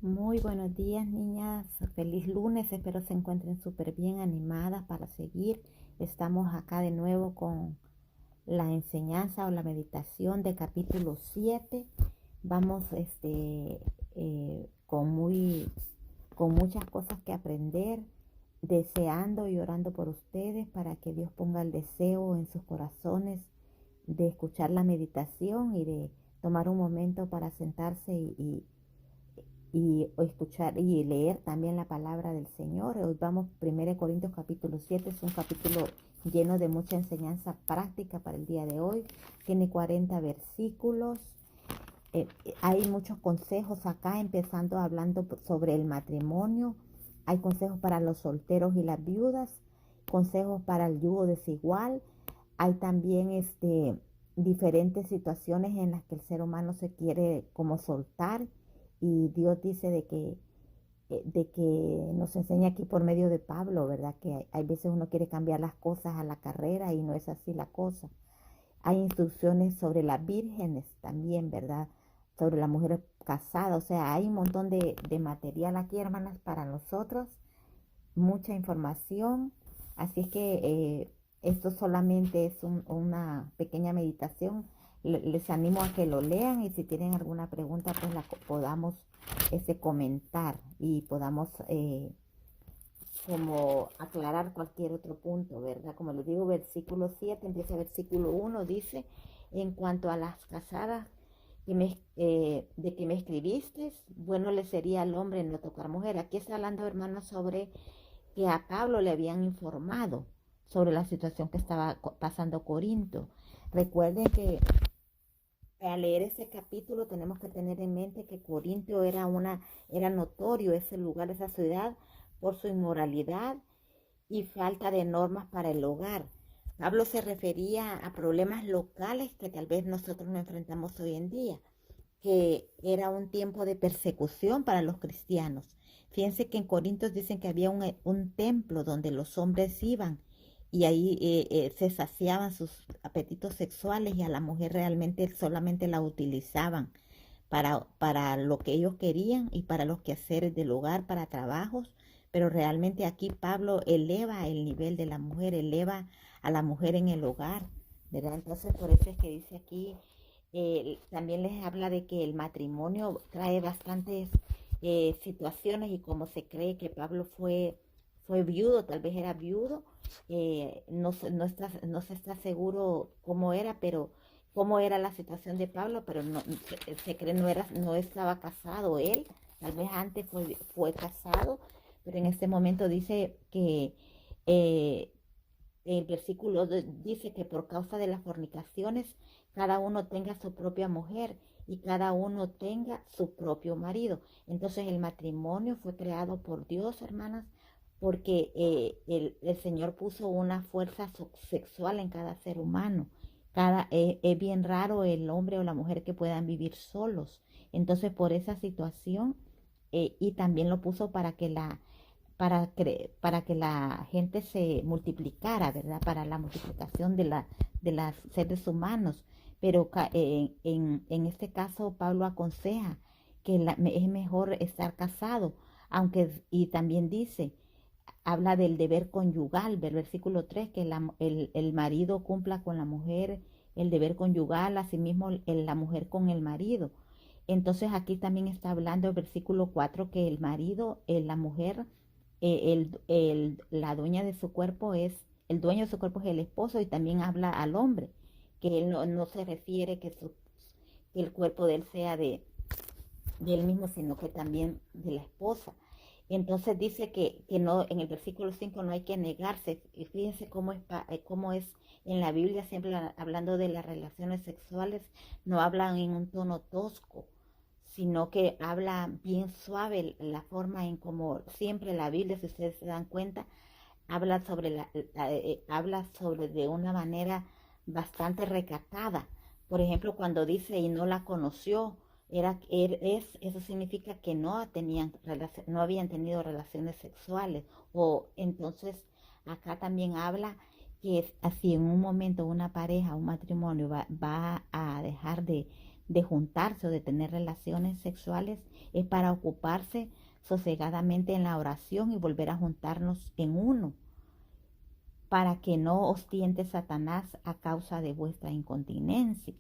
Muy buenos días, niñas. Feliz lunes. Espero se encuentren súper bien animadas para seguir. Estamos acá de nuevo con la enseñanza o la meditación de capítulo 7. Vamos con muchas cosas que aprender, deseando y orando por ustedes para que Dios ponga el deseo en sus corazones de escuchar la meditación y de tomar un momento para sentarse y escuchar y leer también la palabra del Señor. Hoy vamos 1 Corintios capítulo 7, es un capítulo lleno de mucha enseñanza práctica para el día de hoy. Tiene 40 versículos. Hay muchos consejos acá, empezando hablando sobre el matrimonio. Hay consejos para los solteros y las viudas, consejos para el yugo desigual. Hay también diferentes situaciones en las que el ser humano se quiere como soltar y Dios dice de que nos enseña aquí por medio de Pablo, ¿verdad? Que hay veces uno quiere cambiar las cosas a la carrera y no es así la cosa. Hay instrucciones sobre las vírgenes también, ¿verdad? Sobre la mujer casada, o sea, hay un montón de material aquí, hermanas, para nosotros, mucha información, así es que esto solamente es una pequeña meditación. Les animo a que lo lean y si tienen alguna pregunta, pues la podamos comentar y podamos como aclarar cualquier otro punto, ¿verdad? Como les digo, versículo 7 empieza versículo 1 dice, en cuanto a las casadas de que me escribiste, bueno le sería al hombre no tocar mujer. Aquí está hablando, hermanos, sobre que a Pablo le habían informado sobre la situación que estaba pasando Corinto. Recuerden que al leer ese capítulo tenemos que tener en mente que Corinto era notorio ese lugar, esa ciudad, por su inmoralidad y falta de normas para el hogar. Pablo se refería a problemas locales que tal vez nosotros nos enfrentamos hoy en día, que era un tiempo de persecución para los cristianos. Fíjense que en Corintios dicen que había un templo donde los hombres iban y ahí se saciaban sus apetitos sexuales y a la mujer realmente solamente la utilizaban para lo que ellos querían y para los quehaceres del hogar, para trabajos, pero realmente aquí Pablo eleva el nivel de la mujer, eleva a la mujer en el hogar, ¿verdad? Entonces por eso es que dice aquí, también les habla de que el matrimonio trae bastantes situaciones y como se cree que Pablo fue viudo, tal vez era viudo, no se está seguro cómo era, pero cómo era la situación de Pablo, pero se cree no estaba casado él, tal vez antes fue casado, pero en este momento dice que el versículo dice que por causa de las fornicaciones cada uno tenga su propia mujer y cada uno tenga su propio marido. Entonces el matrimonio fue creado por Dios, hermanas, porque el Señor puso una fuerza sexual en cada ser humano. Es bien raro el hombre o la mujer que puedan vivir solos. Entonces por esa situación, y también lo puso para que la gente se multiplicara, ¿verdad? Para la multiplicación de los seres humanos. Pero en este caso Pablo aconseja que es mejor estar casado, y también dice, habla del deber conyugal, del versículo 3 que el marido cumpla con la mujer el deber conyugal, asimismo la mujer con el marido. Entonces aquí también está hablando el versículo 4 que el marido, la mujer, la dueña de su cuerpo el dueño de su cuerpo es el esposo y también habla al hombre, que él no se refiere que el cuerpo de él sea de él mismo, sino que también de la esposa. Entonces dice que no, en el versículo 5 no hay que negarse. Y fíjense cómo es en la Biblia, siempre hablando de las relaciones sexuales, no hablan en un tono tosco, sino que habla bien suave la forma en como siempre la Biblia, si ustedes se dan cuenta, habla sobre de una manera bastante recatada. Por ejemplo, cuando dice y no la conoció, eso significa que no habían tenido relaciones sexuales. O entonces acá también habla que así en un momento una pareja, un matrimonio va a dejar de juntarse o de tener relaciones sexuales es para ocuparse sosegadamente en la oración y volver a juntarnos en uno, para que no os tiente Satanás a causa de vuestra incontinencia.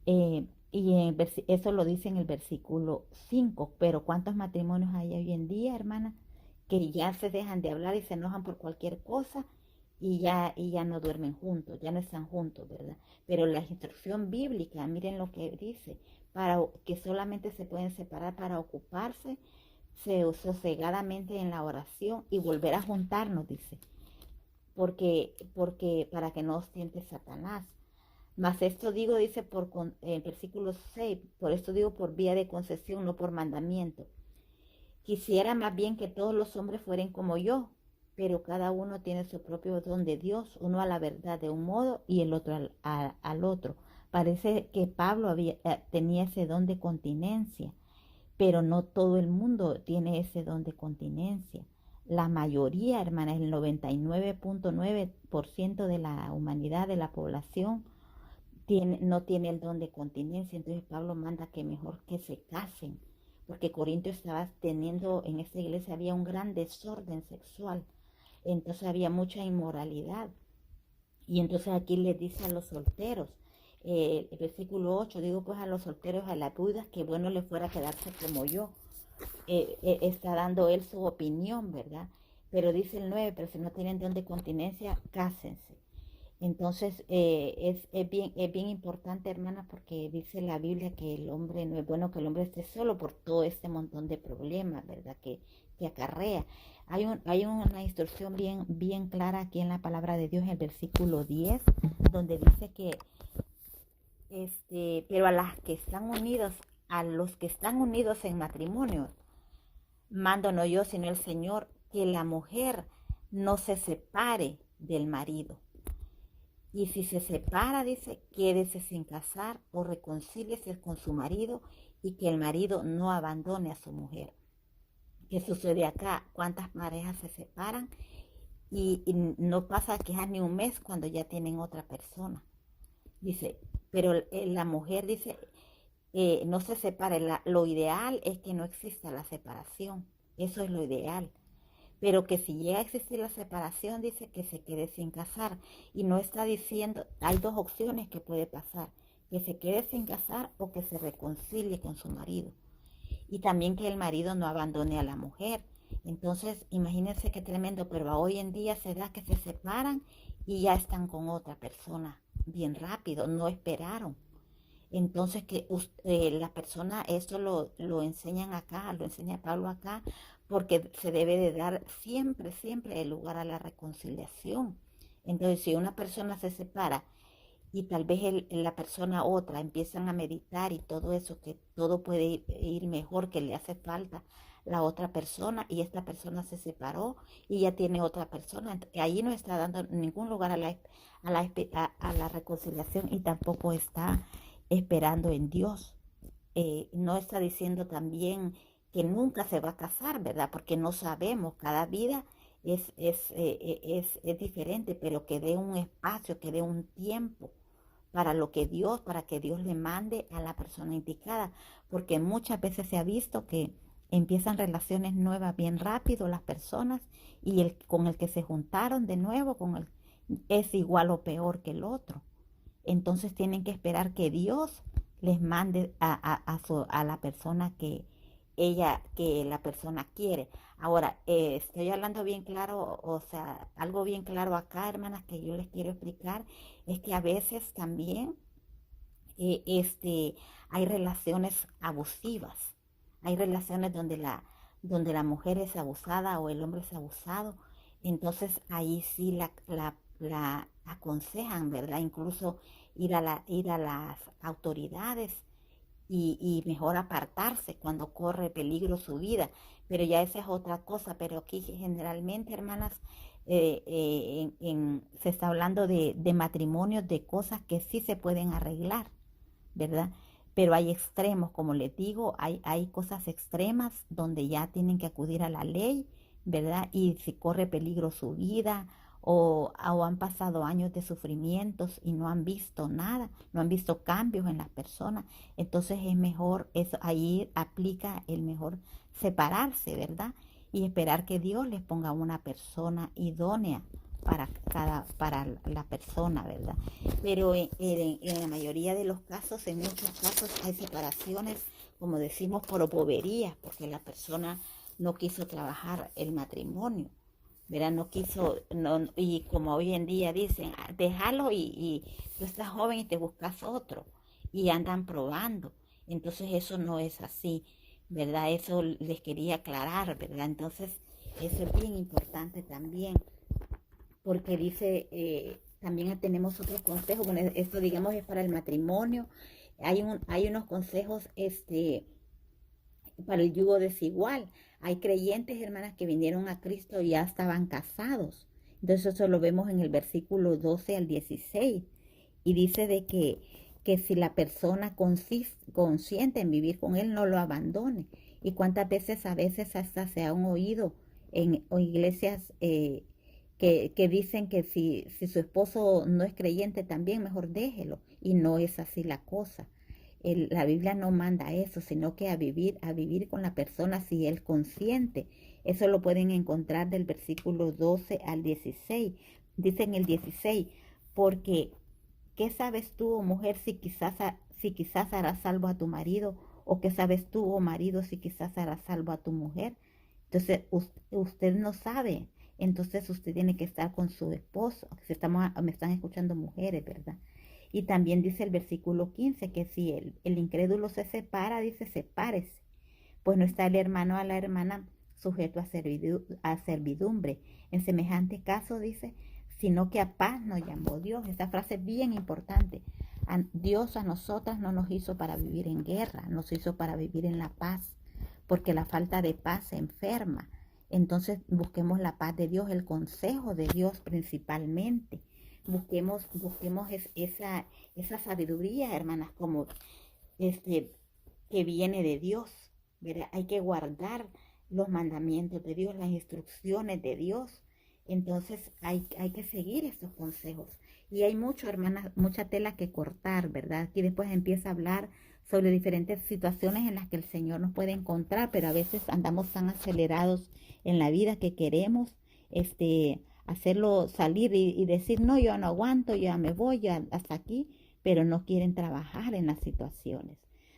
Eso lo dice en el versículo 5, pero ¿cuántos matrimonios hay hoy en día, hermana, que ya se dejan de hablar y se enojan por cualquier cosa y ya no duermen juntos, ya no están juntos, ¿verdad? Pero la instrucción bíblica, miren lo que dice, para que solamente se pueden separar para ocuparse sosegadamente en la oración y volver a juntarnos, dice, porque para que no os tiente Satanás. Mas esto digo, dice el versículo 6, por esto digo por vía de concesión, no por mandamiento. Quisiera más bien que todos los hombres fueran como yo, pero cada uno tiene su propio don de Dios, uno a la verdad de un modo y el otro al otro. Parece que Pablo tenía ese don de continencia, pero no todo el mundo tiene ese don de continencia. La mayoría, hermana, el 99.9% de la humanidad, de la población, no tiene el don de continencia. Entonces Pablo manda que mejor que se casen, porque Corinto estaba teniendo, en esta iglesia había un gran desorden sexual, entonces había mucha inmoralidad. Y entonces aquí les dice a los solteros, el versículo 8, digo pues a los solteros, a las viudas, que bueno les fuera quedarse como yo. Está dando él su opinión, ¿verdad? Pero dice el 9, pero si no tienen don de continencia, cásense. Entonces es bien importante, hermana, porque dice la Biblia que el hombre, no es bueno que el hombre esté solo por todo este montón de problemas, ¿verdad? Que acarrea. Hay una instrucción bien clara aquí en la palabra de Dios, en el versículo 10, donde dice que, pero a los que están unidos en matrimonio, mando no yo, sino el Señor, que la mujer no se separe del marido. Y si se separa, dice, quédese sin casar o reconcíliese con su marido y que el marido no abandone a su mujer. ¿Qué sucede acá? ¿Cuántas parejas se separan? Y no pasa quizás ni un mes cuando ya tienen otra persona. Dice, pero la mujer dice, no se separe. Lo ideal es que no exista la separación. Eso es lo ideal. Pero que si llega a existir la separación, dice que se quede sin casar. Y no está diciendo, hay dos opciones que puede pasar, que se quede sin casar o que se reconcilie con su marido. Y también que el marido no abandone a la mujer. Entonces, imagínense qué tremendo, pero hoy en día se da que se separan y ya están con otra persona bien rápido, no esperaron. Entonces que la persona, esto lo enseñan acá, lo enseña Pablo acá, porque se debe de dar siempre el lugar a la reconciliación. Entonces si una persona se separa y tal vez la persona otra empiezan a meditar y todo eso, que todo puede ir mejor, que le hace falta la otra persona y esta persona se separó y ya tiene otra persona, ahí no está dando ningún lugar a la reconciliación y tampoco está esperando en Dios. No está diciendo también que nunca se va a casar, ¿verdad? Porque no sabemos, cada vida es diferente, pero que dé un espacio, que dé un tiempo para que Dios le mande a la persona indicada, porque muchas veces se ha visto que empiezan relaciones nuevas bien rápido las personas y con el que se juntaron de nuevo es igual o peor que el otro. Entonces tienen que esperar que Dios les mande a la persona que la persona quiere. Ahora, estoy hablando bien claro, o sea, algo bien claro acá, hermanas, que yo les quiero explicar, es que a veces también hay relaciones abusivas, hay relaciones donde la mujer es abusada o el hombre es abusado, entonces ahí sí la aconsejan, ¿verdad? Incluso ir a las autoridades y mejor apartarse cuando corre peligro su vida. Pero ya esa es otra cosa. Pero aquí generalmente, hermanas, se está hablando de matrimonios, de cosas que sí se pueden arreglar, ¿verdad? Pero hay extremos, como les digo, hay cosas extremas donde ya tienen que acudir a la ley, ¿verdad? Y si corre peligro su vida o han pasado años de sufrimientos y no han visto nada, no han visto cambios en las personas. Entonces es mejor, ahí aplica el mejor separarse, ¿verdad? Y esperar que Dios les ponga una persona idónea para la persona, ¿verdad? Pero en la mayoría de los casos, en muchos casos, hay separaciones, como decimos, por boberías, porque la persona no quiso trabajar el matrimonio, ¿verdad? No quiso, no, y como hoy en día dicen, déjalo y tú estás joven y te buscas otro, y andan probando. Entonces eso no es así, ¿verdad? Eso les quería aclarar, ¿verdad? Entonces eso es bien importante también, porque dice, también tenemos otros consejos, bueno, esto digamos es para el matrimonio, hay unos consejos para el yugo desigual. Hay creyentes, hermanas, que vinieron a Cristo y ya estaban casados. Entonces eso lo vemos en el versículo 12 al 16. Y dice de que si la persona consiente en vivir con él, no lo abandone. Y cuántas veces a veces hasta se han oído en iglesias que dicen que si su esposo no es creyente también, mejor déjelo. Y no es así la cosa. La Biblia no manda eso, sino que a vivir con la persona si él consiente. Eso lo pueden encontrar del versículo 12 al 16. Dice en el 16, porque ¿qué sabes tú, oh mujer, si quizás harás salvo a tu marido? ¿O qué sabes tú, oh marido, si quizás harás salvo a tu mujer? Entonces, usted no sabe. Entonces, usted tiene que estar con su esposo. Si me están escuchando mujeres, ¿verdad? Y también dice el versículo 15 que si el incrédulo se separa, dice, sepárese. Pues no está el hermano a la hermana sujeto a servidumbre. En semejante caso, dice, sino que a paz nos llamó Dios. Esta frase es bien importante. Dios a nosotras no nos hizo para vivir en guerra, nos hizo para vivir en la paz, porque la falta de paz se enferma. Entonces busquemos la paz de Dios, el consejo de Dios principalmente. Busquemos esa sabiduría, hermanas, como este, que viene de Dios, ¿verdad? Hay que guardar los mandamientos de Dios, las instrucciones de Dios. Entonces hay que seguir esos consejos. Y hay mucho, hermanas, mucha tela que cortar, ¿verdad? Aquí después empieza a hablar sobre diferentes situaciones en las que el Señor nos puede encontrar, pero a veces andamos tan acelerados en la vida que queremos hacerlo salir y decir, no, yo no aguanto, ya me voy, ya hasta aquí, pero no quieren trabajar en las situaciones.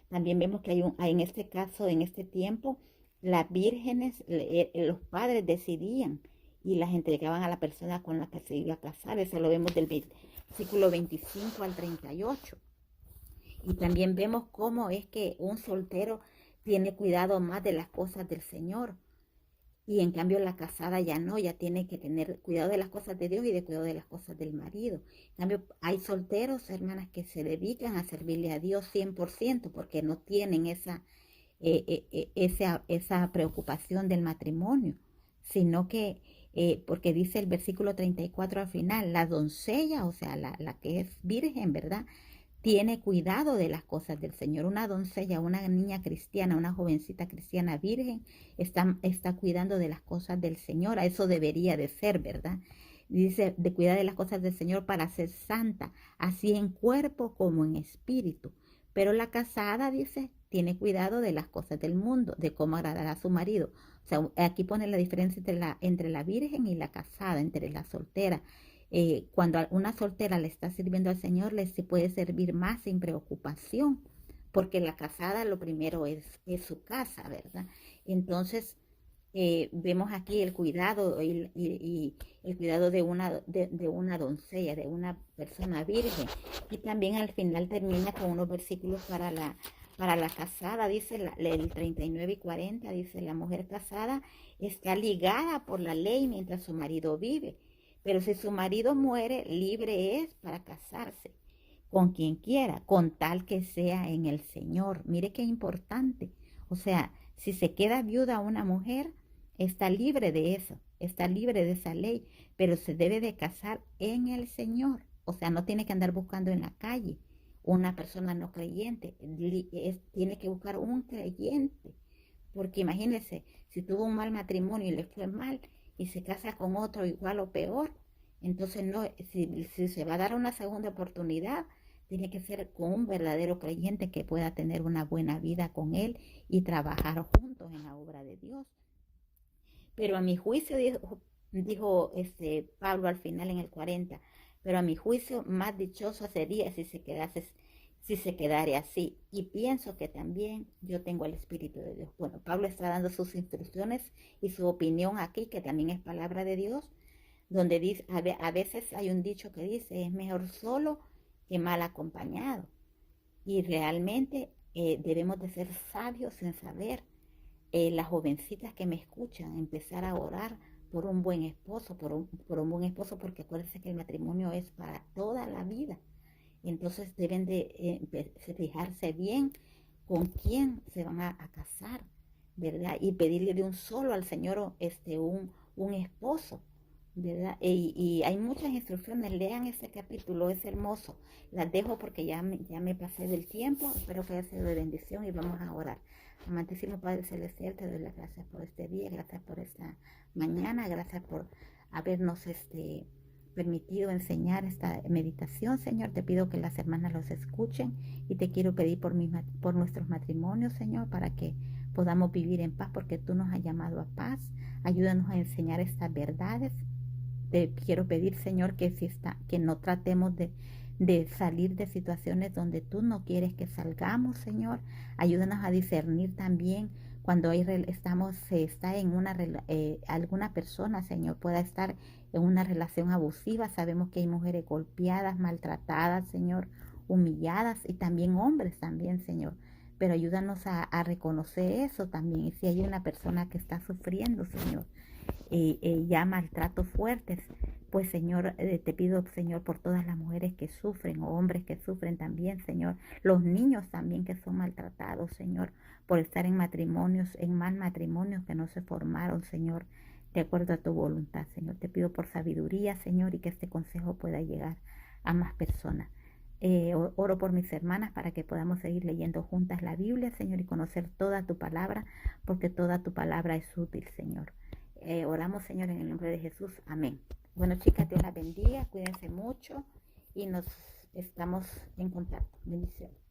También vemos que en este caso, en este tiempo, las vírgenes, los padres decidían y las entregaban a la persona con la que se iba a casar. Eso lo vemos del versículo 25 al 38. Y también vemos cómo es que un soltero tiene cuidado más de las cosas del Señor. Y en cambio la casada ya no, ya tiene que tener cuidado de las cosas de Dios y de cuidado de las cosas del marido. En cambio hay solteros, hermanas, que se dedican a servirle a Dios 100% porque no tienen esa preocupación del matrimonio, sino que, porque dice el versículo 34 al final, la doncella, o sea, la que es virgen, ¿verdad? Tiene cuidado de las cosas del Señor. Una doncella, una niña cristiana, una jovencita cristiana virgen, está cuidando de las cosas del Señor. A eso debería de ser, ¿verdad? Dice, de cuidar de las cosas del Señor para ser santa, así en cuerpo como en espíritu. Pero la casada, dice, tiene cuidado de las cosas del mundo, de cómo agradar a su marido. O sea, aquí pone la diferencia entre la virgen y la casada, entre la soltera. Cuando una soltera le está sirviendo al Señor, le se puede servir más sin preocupación, porque la casada lo primero es su casa, ¿verdad? Entonces, vemos aquí el cuidado y el cuidado de una doncella, de una persona virgen. Y también al final termina con unos versículos para la casada, dice el 39 y 40, dice, la mujer casada está ligada por la ley mientras su marido vive. Pero si su marido muere, libre es para casarse con quien quiera, con tal que sea en el Señor. Mire qué importante. O sea, si se queda viuda una mujer, está libre de eso, está libre de esa ley, pero se debe de casar en el Señor. O sea, no tiene que andar buscando en la calle una persona no creyente, tiene que buscar un creyente. Porque imagínese, si tuvo un mal matrimonio y le fue mal y se casa con otro igual o peor, Entonces, no, si se va a dar una segunda oportunidad, tiene que ser con un verdadero creyente que pueda tener una buena vida con él y trabajar juntos en la obra de Dios. Pero a mi juicio, dijo Pablo al final en el 40, pero a mi juicio más dichoso sería si se quedara así. Y pienso que también yo tengo el Espíritu de Dios. Bueno, Pablo está dando sus instrucciones y su opinión aquí, que también es palabra de Dios, donde dice, a veces hay un dicho que dice, es mejor solo que mal acompañado. Y realmente debemos de ser sabios en saber, las jovencitas que me escuchan, empezar a orar por un buen esposo, por un buen esposo, porque acuérdense que el matrimonio es para toda la vida. Entonces deben de fijarse bien con quién se van a casar, ¿verdad? Y pedirle de un solo al Señor un esposo, ¿verdad? Y hay muchas instrucciones, lean ese capítulo, es hermoso. Las dejo porque ya me pasé del tiempo, espero que haya sido de bendición y vamos a orar. Amantísimo Padre Celestial, te doy las gracias por este día, gracias por esta mañana, gracias por habernos permitido enseñar esta meditación, Señor. Te pido que las hermanas los escuchen y te quiero pedir por nuestros matrimonios, Señor, para que podamos vivir en paz, porque tú nos has llamado a paz. Ayúdanos a enseñar estas verdades. Te quiero pedir, Señor, que no tratemos de salir de situaciones donde tú no quieres que salgamos, Señor. Ayúdanos a discernir también cuando se está en alguna persona, Señor, pueda estar en una relación abusiva. Sabemos que hay mujeres golpeadas, maltratadas, Señor, humilladas, y también hombres también, Señor. Pero ayúdanos a reconocer eso también. Y si hay una persona que está sufriendo, Señor, ya maltratos fuertes, pues Señor, te pido, Señor, por todas las mujeres que sufren o hombres que sufren también, Señor, los niños también que son maltratados, Señor, por estar en mal matrimonios que no se formaron, Señor, de acuerdo a tu voluntad, Señor. Te pido por sabiduría, Señor, y que este consejo pueda llegar a más personas. Oro por mis hermanas para que podamos seguir leyendo juntas la Biblia, Señor, y conocer toda tu palabra, porque toda tu palabra es útil, Señor. Oramos, Señor, en el nombre de Jesús. Amén. Bueno, chicas, Dios las bendiga, cuídense mucho y nos estamos en contacto. Bendiciones.